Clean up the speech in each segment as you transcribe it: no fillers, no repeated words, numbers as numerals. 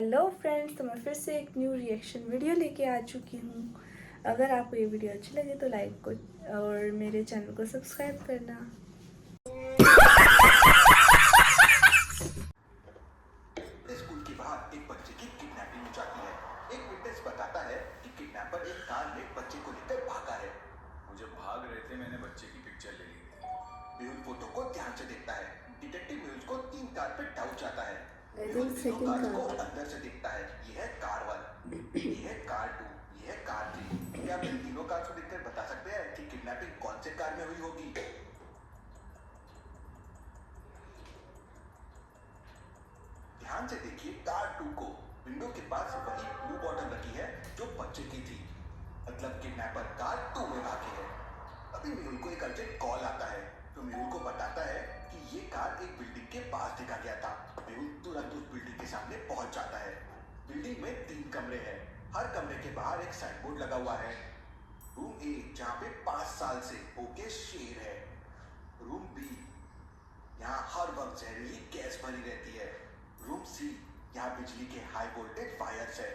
Hello friends, तो मैं फिर से एक न्यू रिएक्शन वीडियो लेके आ चुकी हूँ। अगर आपको ये वीडियो अच्छी लगे तो लाइक को और मेरे चैनल को सब्सक्राइब करना। स्कूल के बाहर एक बच्चे की किडनैपिंग हो जाती है। एक विटनेस बताता है कि किडनैपर एक कार में बच्चे को लेकर भागा है। वो जब भाग रहे थे मैंने बच्चे की पिक्चर ले ली थी। मेहुल फोटो को ध्यान से देखता है। डिटेक्टिव मेहुल को 3 कार पे डाउट जाता है। आई मेहुल थिंक तीनों सेकंड कार्स को कार। अंदर से देखता है। ये है कार 1, ये है कार 2, ये है कार 3। क्या आप इन तीनों कार्स को देखकर बता सकते हैं कि किडनैपिंग कौन से कार में हुई होगी? ध्यान से देखिए कार 2 को। विंडो के पास वही ब्लू बॉटल रखी है जो बच्चे की थी। मतलब किडनैपर कार 2 में भागे है। अभी मेहुल को एक अर्जेंट कॉल आता है जो मेहुल को बताता है कि ये कार एक बिल्डिंग के पास देखा गया था। मेहुल तुरंत उस बिल्डिंग के सामने पहुंच जाता है। बिल्डिंग में 3 कमरे हैं। हर कमरे के बाहर एक साइन बोर्ड लगा हुआ है। रूम ए जहाँ पे 5 साल से ओके शेर है। रूम बी यहाँ हर वक्त जहरीली गैस भरी रहती है। रूम सी यहाँ बिजली के हाई वोल्टेज वायर्स है।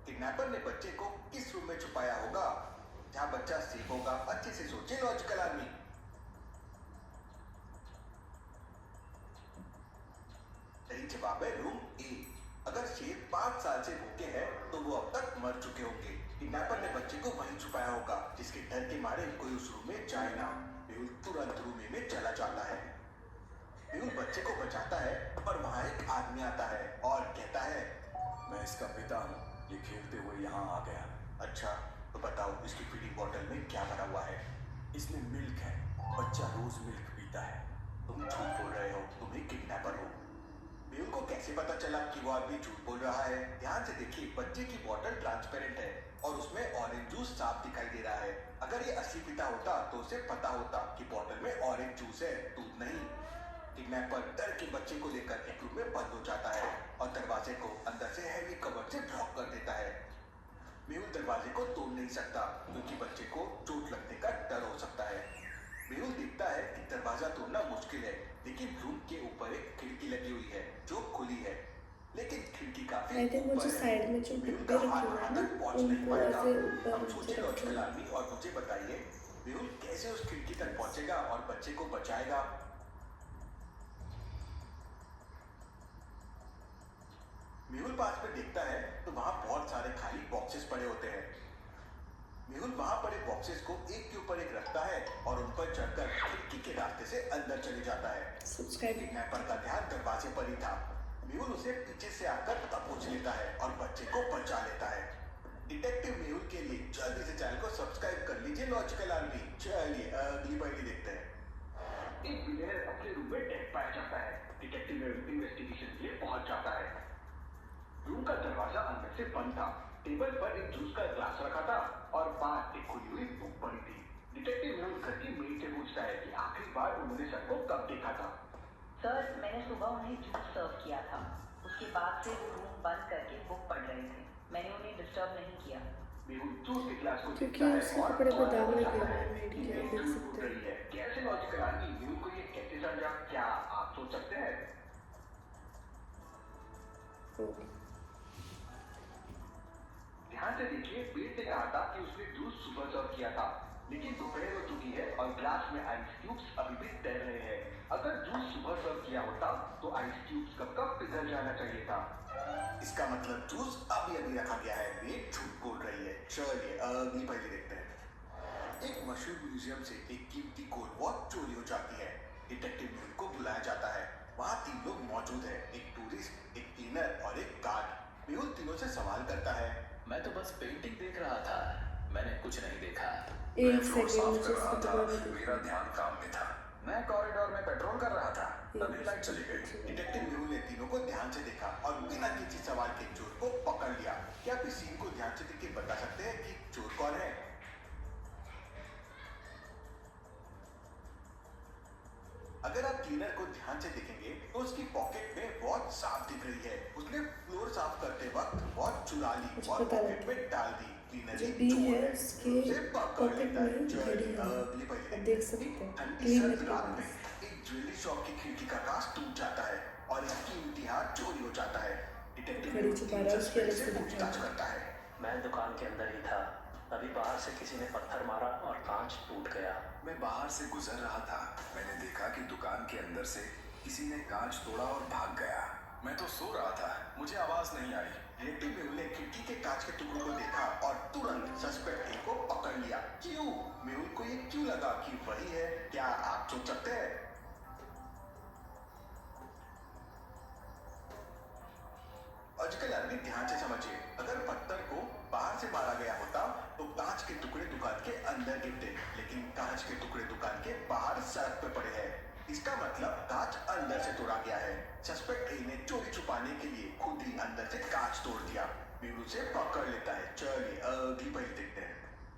किडनैपर ने बच्चे को किस रूम में छुपाया होगा जहाँ बच्चा सेफ होगा? अच्छे से सोचे लॉजिकल आदमी। सही जवाब है रूम ए। अगर शेर 5 साल से भूखे हैं तो वो अब तक मर चुके होंगे। किडनैपर ने बच्चे को वहीं छुपाया होगा जिसके डर के मारे कोई उस रूम में जाए ना। मेहुल तुरंत रूम ए में चला जाता है। मेहुल बच्चे को बचाता है पर वहां एक आदमी आता है और कहता है, मैं इसका पिता हूँ, ये खेलते हुए यहाँ आ गया। अच्छा तो बताओ इसकी फीडिंग बॉटल में क्या भरा हुआ है? इसमें मिल्क है, बच्चा रोज मिल्क पीता है। तुम झूठ बोल रहे हो, तुम ही किडनैपर हो। मेहुल को कैसे पता चला कि वो आदमी झूठ बोल रहा है? ध्यान से देखिए बच्चे की बॉटल ट्रांसपेरेंट है और उसमें ऑरेंज जूस साफ दिखाई दे रहा है। अगर ये असली पिता होता तो उसे पता होता कि बॉटल में ऑरेंज जूस है, दूध नहीं। किडनैपर डर के बच्चे को लेकर एक रूम में बंद हो जाता है और दरवाजे को अंदर से हैवी कवर से ब्लॉक कर देता है। मेहुल दरवाजे को तोड़ नहीं सकता क्योंकि बच्चे को चोट लगने का डर हो सकता है। मेहुल देखता है कि दरवाजा तोड़ना मुश्किल है, लेकिन रूम के ऊपर एक खिड़की लगी हुई है जो खुली है, लेकिन खिड़की काफी आई थिंक मुझे साइड में जो मेहुल डिब्बे का रखे हाथ हुए हैं वहां ना, तक पहुंच नहीं उनको पाएगा। ऐसे ऊपर अब नीचे सोचिए रखे लॉजिकल हैं। आदमी और मुझे बताइए मेहुल कैसे उस खिड़की तक पहुंचेगा और बच्चे को बचाएगा? मेहुल पास में देखता है तो वहां बहुत सारे खाली बॉक्सेस पड़े होते हैं। मेहुल वहां पड़े बॉक्सेस को एक के ऊपर एक रखता है और उन पर चढ़कर खिड़की के रास्ते से अंदर चले जाता है। सब्सक्राइब। किडनैपर का ध्यान दरवाजे पर ही था। मेहुल उसे पीछे से आकर दबोच लेता है और बच्चे को बचा लेता है। डिटेक्टिव मेहुल के लिए जल्दी से चैनल को सब्सक्राइब कर लीजिए लॉजिकल आदमी। चलिए अगली पहेली देखते हैं। एक बिलियनर अपने रूम में डेड पाया जाता है। डिटेक्टिव मेहुल इन्वेस्टिगेशन के लिए पहुंच जाता है। रूम का दरवाजा अंदर से बंद था। टेबल पर एक जूस का ग्लास रखा था और बाहर एक खुली हुई बुक पड़ी थी। डिटेक्टिव मेहुल घर की मेड से पूछता है कि आखिरी बार उन्होंने सर को कब देखा था। सर, मैंने सुबह उन्हें जूस सर्व किया था। उसके बाद से वो रूम बंद करके बुक पढ़ रहे थे। मैंने उन्हें डिस्टर्ब नहीं किया। मेहुल जूस के ग्लास को क्योंकि देखता है उसके और कपड़े पर दाग लगे जाता हुए है। हैं, मेड के, आप देख सकते हैं। रही है। कैसे लॉजिकल आदमी मेहुल को ये कैसे समझा? क्या आप सोच सकते हैं? ध्यान से देखिए पेट से कहा था कि उसने जूस सुबह सर्व किया था, लेकिन दोपहर हो चुकी है और ग्लास में आइस क्यूब्स अभी भी तैर रहे हैं। अगर जूस सुबह सर्व किया होता तो आइस क्यूब्स कब कब पिघल जाना चाहिए था। इसका मतलब जूस अभी अभी रखा गया है। मेड झूठ बोल रही है। चलिए अगली पहेली देखते हैं। एक मशहूर म्यूजियम से एक कीमती गोल्ड वॉच चोरी हो जाती है। डिटेक्टिव मेहुल को बुलाया जाता है। वहाँ 3 लोग मौजूद हैं, एक टूरिस्ट, एक क्लीनर और एक गार्ड। मेहुल तीनों से सवाल करता है। मैं तो बस पेंटिंग देख रहा था, मैंने कुछ नहीं देखा। एक मैं फ्लोर सेकंड, साफ मुझे कर रहा इसको था, दोबारा देखना मेरा ध्यान काम में था। मैं कॉरिडोर में पेट्रोल कर रहा था, तभी लाइट चली गई। डिटेक्टिव मेहुल ने तीनों को ध्यान से देखा और बिना किसी सवाल के चोर को पकड़ लिया। क्या आप इस सीन को ध्यान से देख के बता सकते हैं कि चोर कौन है? अगर आप क्लीनर को ध्यान से देखेंगे तो उसकी पॉकेट में वॉच साफ दिख रही है। उसने फ्लोर साफ करते वक्त वॉच चुरा ली मुझे और पता पॉकेट लगा। में डाल दी। क्लीनर जो ही बी चोर है है, उसके उसे पकड़ पॉकेट लेता है। में चलिए, घड़ी है, अगली पहेली आप देख सकते हैं। ठंडी क्लीनर सर्द के रात में पास एक ज्वेलरी शॉप की खिड़की का कांच टूट जाता है और एक कीमती हार चोरी हो जाता है। डिटेक्टिव घड़ी छुपा रहा है, उसकी अलग से पूछताछ दिखाई। करता है। मैं दुकान के अंदर ही था, तभी बाहर से किसी ने पत्थर मारा और कांच टूट गया। मैं बाहर से गुजर रहा था। मैंने देखा कि दुकान के अंदर से किसी ने कांच तोड़ा और भाग गया। मैं तो सो रहा था, मुझे आवाज नहीं आई। डिटेक्टिव मेहुल ने खिड़की के कांच के टुकड़ों को देखा और तुरंत सस्पेक्ट ए को पकड़ लिया। क्यों? मेहुल को ये क्यों लगा कि वही है? क्या आप सोच सकते हैं? आजकल आदमी ध्यान से समझिए, अगर पत्थर को बाहर से मारा गया होता तो कांच के टुकड़े दुकान के अंदर गिरते, लेकिन कांच के टुकड़े दुकान के बाहर सड़क पे पड़े हैं। इसका मतलब कांच अंदर से तोड़ा गया है। सस्पेक्ट ए ने चोरी छुपाने के लिए खुद ही अंदर से कांच तोड़ दिया। मेहुल उसे पकड़ लेता है। चलिए अगली पहली देखते हैं।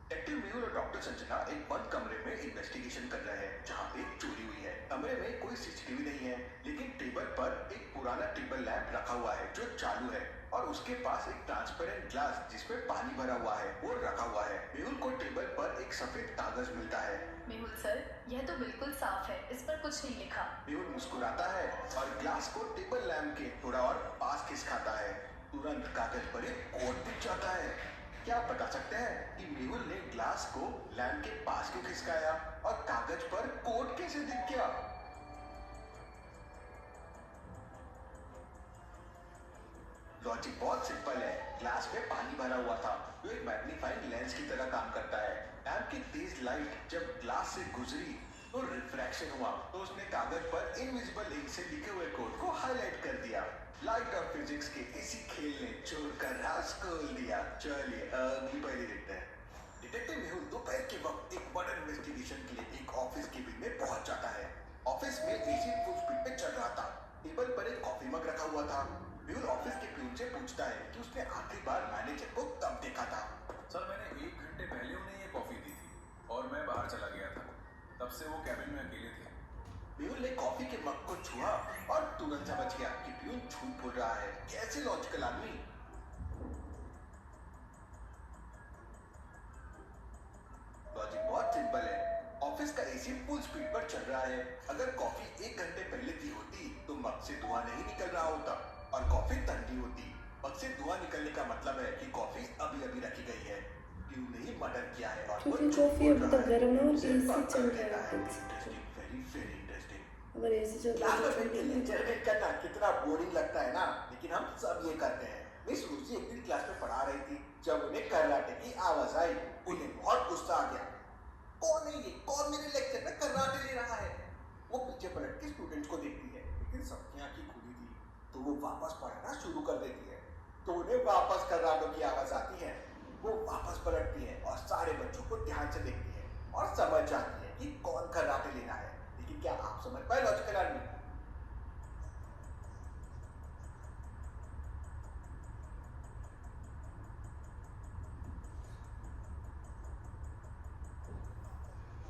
डिटेक्टिव मेहुल और डॉक्टर संजना एक बंद कमरे में इन्वेस्टिगेशन कर रहे हैं जहां पे चोरी हुई है। कमरे में कोई सीसीटीवी नहीं है, लेकिन टेबल पर एक पुराना टेबल लैंप रखा हुआ है जो चालू है और उसके पास एक ट्रांसपेरेंट ग्लास जिसमें पानी भरा हुआ है वो रखा हुआ है। मेहुल को टेबल पर एक सफेद कागज मिलता है। मेहुल सर, यह तो बिल्कुल साफ है, इस पर कुछ नहीं लिखा। मेहुल मुस्कुराता है और ग्लास को टेबल लैंप के थोड़ा और पास खिसकाता है। तुरंत कागज पर एक कोड दिख जाता है। क्या आप बता सकते हैं कि मेहुल ने ग्लास को लैंप के पास क्यों खिसकाया और कागज पर कोड कैसे दिख गया? लॉजिक बहुत सिंपल है। ग्लास में पानी भरा हुआ था जो एक मैग्नीफाइंग लेंस की तरह काम करता है। लैंप की तेज लाइट जब ग्लास से गुजरी तो रिफ्रैक्शन हुआ, तो उसने कागज पर इनविजिबल इंक से लिखे हुए कोड को हाईलाइट कर दिया। लाइट और फिजिक्स के इसी खेल ने चोर का राज खोल दिया। चलिए अगली पहली देखते हैं। डिटेक्टिव मेहुल दोपहर के वक्त एक बड़ा इन्वेस्टिगेशन के लिए एक ऑफिस केबिन में पहुंच जाता है। ऑफिस में एसी फुल स्पीड पे चल रहा था। टेबल पर एक कॉफी मग रखा हुआ था। मेहुल ऑफिस के प्यून से पूछता है कि उसने आखिरी बार मैनेजर को कब देखा था। सर, मैंने 1 घंटे पहले उन्हें ये कॉफी दी थी और मैं बाहर चला गया था। तब से वो कैबिन में अकेले थे। मेहुल ने कॉफी के मग को छुआ और तुरंत समझ गया कि प्यून झूठ बोल रहा है। कैसे लॉजिकल आदमी। लॉजिक बहुत सिंपल है। ऑफिस का एसी फुल स्पीड पर चल रहा है। अगर कॉफी 1 घंटे पहले दी होती तो मग से धुआं नहीं निकल रहा होता और कॉफी ठंडी होती। मग से धुआं निकलने का मतलब है कि कॉफी अभी अभी रखी गई है। प्यून ने ही मर्डर किया है और वो क्योंकि झूठ कॉफी बोल अभी रहा तक है। गर्म है और उसे एसी पकड़ चल लेना रहा है। है। Interesting, very very interesting. अगर एसी चल रहा क्लास है में तो बैठ के लेक्चर अटेंड करना कितना बोरिंग लगता है ना, लेकिन हम सब ये करते हैं। मिस रूसी एक दिन क्लास में पढ़ा रही थी। जब उन्हें कराटे की आवाज आई, उन्हें बहुत गुस्सा आ गया। कौन है ये? कौन मेरे लेक्चर में कराटे ले रहा है? वो पीछे पलट के स्टूडेंट्स को देखती है, लेकिन सबकी आंखें खुली थी, तो वो वापस पढ़ना शुरू कर देती है। तो उन्हें वापस कराटे की आवाज आती है। वो वापस पलटती है और सारे बच्चों को ध्यान से देखती है और समझ जाती है कि कौन कराटे लेना है। लेकिन क्या आप समझ पाए लॉजिकल आदमी?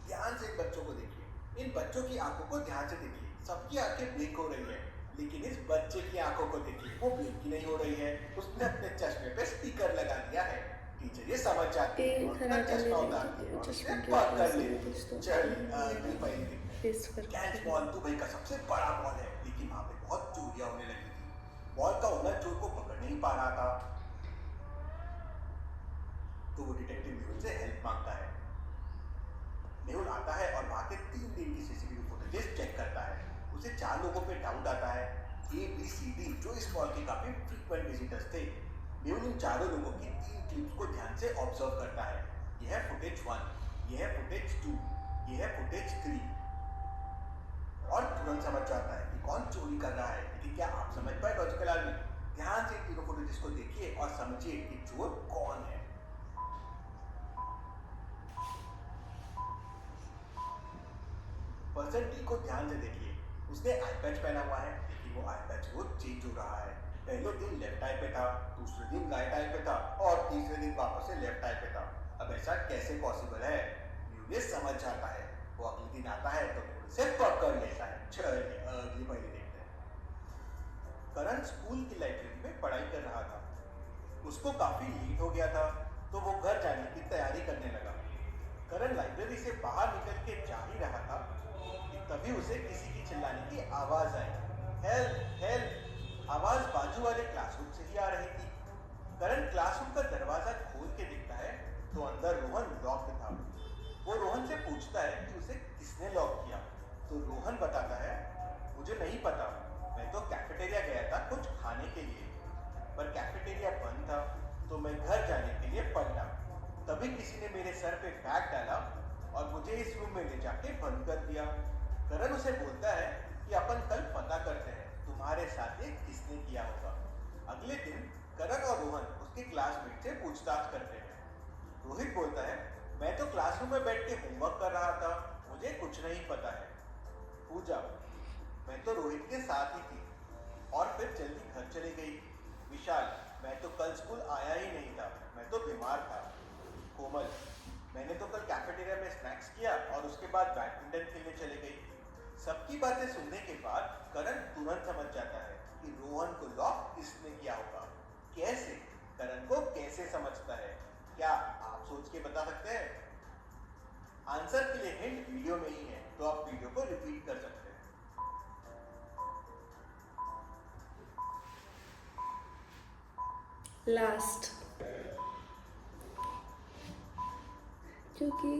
ध्यान से इन बच्चों को देखिए। इन बच्चों की आंखों को ध्यान से देखिए। सबकी आंखें ब्लिंक हो रही है, लेकिन इस बच्चे की आंखों को देखिए, वो ब्लिंक ही नहीं हो रही है। उसने अपने चश्मे पे स्टिकर लगा दिया है। टीचर ये समझ जाती है और अपना चश्मा उतारती है और उसे पकड़ लेती है। चलिए अगली पहली देखते हैं। टेस्ट कर कैच बॉल दुबई का सबसे बड़ा बॉल है, लेकिन वहां पे बहुत चोरियां होने लगी थी। बॉल का ओनर चोर को पकड़ नहीं पा रहा था, तो वो डिटेक्टिव मेहुल से हेल्प मांगता है। मेहुल आता है और वहां के 3 दिन की सीसीटीवी फुटेजेस चेक करता है। उसे 4 लोगों पे डाउट आता है, ए बी सी डी, जो इस मॉल के काफी फ्रीक्वेंट विजिटर्स थे। मेहुल इन चारों लोगों की 3 क्लिप्स को ध्यान से ऑब्जर्व करता है। यह है फुटेज 1, यह है फुटेज 2, यह है फुटेज 3 और तुरंत समझ जाता है कि कौन चोरी कर रहा है। लेकिन क्या आप समझ पाए लॉजिकल आदमी? ध्यान से इन तीनों फुटेजेस को देखिए और समझिए कि चोर कौन है। पर्सन डी को ध्यान से देखिए। उसने आई पैच पहना हुआ है, लेकिन वो आई पैच रोज चेंज हो रहा है। पहले दिन लेफ्ट आई पे था, दूसरे दिन राइट आई पे था और तीसरे दिन वापस से लेफ्ट आई पे था। अब ऐसा कैसे पॉसिबल है? यूनिस समझ जाता है। वो अगले दिन आता है तो उसे पकड़ लेता है। चलिए अगली पहली देखते हैं। करण स्कूल की लाइब्रेरी में पढ़ाई कर रहा था। उसको काफी लेट हो गया था, तो वो घर जाने की तैयारी करने लगा। करण लाइब्रेरी से बाहर निकल के जा ही रहा था कि तभी उसे किसी की चिल्लाने की आवाज आई। Help help. आवाज बाजू वाले क्लासरूम से ही आ रही थी। करण क्लासरूम का दरवाजा खोल के देखता है तो अंदर रोहन लॉक्ड था। वो रोहन से पूछता है कि उसे किसने लॉक किया, तो रोहन बताता है, मुझे नहीं पता, मैं तो कैफेटेरिया गया था कुछ खाने के लिए, पर कैफेटेरिया बंद था तो मैं घर जाने के लिए पलटा। तभी किसी ने मेरे सर पे बैग डाला और मुझे इस रूम में ले जाके बंद कर दिया। करण उसे बोलता है कि अपन कल पता करते हैं तुम्हारे साथ ये किसने किया होगा। अगले दिन करण और रोहन उसके क्लासमेट से पूछताछ करते हैं। रोहित बोलता है, मैं तो क्लासरूम में बैठ के होमवर्क कर रहा था, मुझे कुछ नहीं पता है। पूजा, मैं तो रोहित के साथ ही थी और फिर जल्दी घर चली गई। विशाल, मैं तो कल स्कूल आया ही नहीं था, मैं तो बीमार था। कोमल, मैंने तो कल कैफेटेरिया में स्नैक्स किया और उसके बाद बैडमिंटन खेलने चले गई। सबकी बातें सुनने के बाद करण तुरंत समझ जाता है कि रोहन को लॉक किसने किया होगा। कैसे? करण को कैसे समझता है? क्या आप सोच के बता सकते हैं? आंसर के लिए हिंट वीडियो में ही है, तो आप वीडियो को रिपीट कर सकते हैं। लास्ट, क्योंकि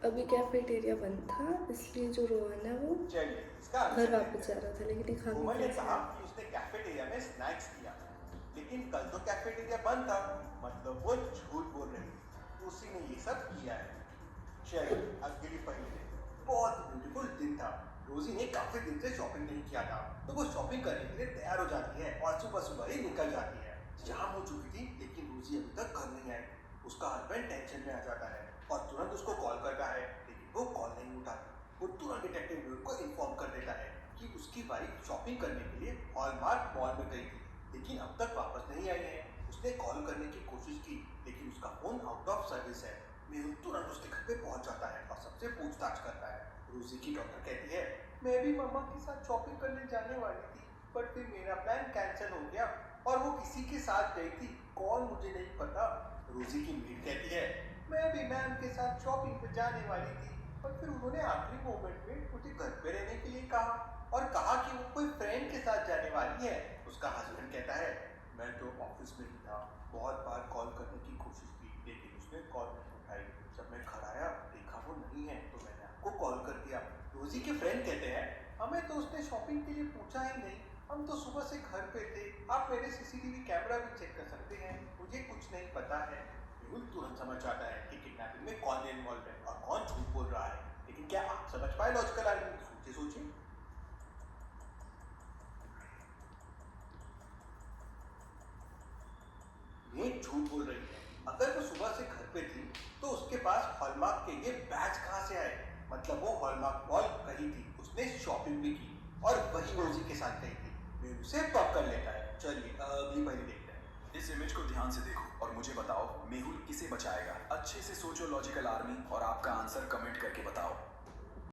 अभी कैफेटेरिया बंद था इसलिए जो रोहन है वो चलिए, इसका घर आंसर वापस जा रहा था, लेकिन ये खा कोमल ने नहीं कहा पाया। कि उसने कैफेटेरिया में स्नैक्स किया, लेकिन कल तो कैफेटेरिया बंद था, मतलब वो झूठ बोल रही थी, उसी ने ये सब किया है। चलिए, अगली पहली दिन बहुत ब्यूटीफुल दिन था। रोजी ने काफी दिन से शॉपिंग नहीं किया था, तो वो शॉपिंग करने के लिए तैयार हो जाती है और सुबह सुबह ही निकल जाती है। शाम हो चुकी थी, लेकिन रोजी अभी तक घर नहीं आई। उसका हस्बैंड टेंशन में आ जाता है और तुरंत उसको कॉल करता है, लेकिन वो कॉल नहीं उठाती। वो तुरंत डिटेक्टिव ड्यूड को इन्फॉर्म कर देता है कि उसकी वाइफ शॉपिंग करने के लिए हॉलमार्क मॉल में गई थी, लेकिन अब तक वापस नहीं आई है। उसने कॉल करने की कोशिश की, लेकिन उसका फोन आउट ऑफ सर्विस है। मेहुल तुरंत उसके घर पे पहुंच जाता है और सबसे पूछताछ करता है। रोजी की डॉक्टर कहती है, मैं भी मम्मा के साथ शॉपिंग करने जाने वाली थी, पर फिर मेरा प्लान कैंसिल हो गया और वो किसी के साथ गई थी, कौन मुझे नहीं पता। रोजी की मेड कहती है, मैं भी मैम के साथ शॉपिंग पे जाने वाली थी, पर फिर उन्होंने आखिरी मोमेंट में मुझे घर पे रहने के लिए कहा और कहा कि वो कोई फ्रेंड के साथ जाने वाली है। उसका हस्बैंड कहता है, मैं तो ऑफिस में ही था, बहुत बार कॉल करने की कोशिश की, लेकिन उसने कॉल नहीं उठाई। जब मैं घर आया देखा वो नहीं है, तो मैंने आपको कॉल कर दिया। रोजी के फ्रेंड कहते हैं, हमें तो उसने शॉपिंग के लिए पूछा ही नहीं, हम तो सुबह से घर पे थे, आप मेरे सीसीटीवी कैमरा भी चेक कर सकते हैं, मुझे कुछ नहीं पता है। मेहुल तुरंत समझ जाता है कि किडनैपिंग में कौन इन्वॉल्व है और कौन झूठ बोल रहा है, लेकिन क्या आप समझ पाए लॉजिकल आर्गुमेंट? सोचिए। मेड झूठ बोल रही है। अगर वो सुबह से घर पे थी तो उसके पास हॉलमार्क के ये बैज कहाँ से आए? मतलब वो हॉलमार्क मॉल गई थी, उसने शॉपिंग भी की और वही रोजी के साथ गई थी। मेहुल उसे पकड़ लेता है। चलिए अगली पहली देखते हैं। इस इमेज को ध्यान से देखो और मुझे बताओ मेहुल किसे बचाएगा। अच्छे से सोचो लॉजिकल आर्मी और आपका आंसर कमेंट करके बताओ।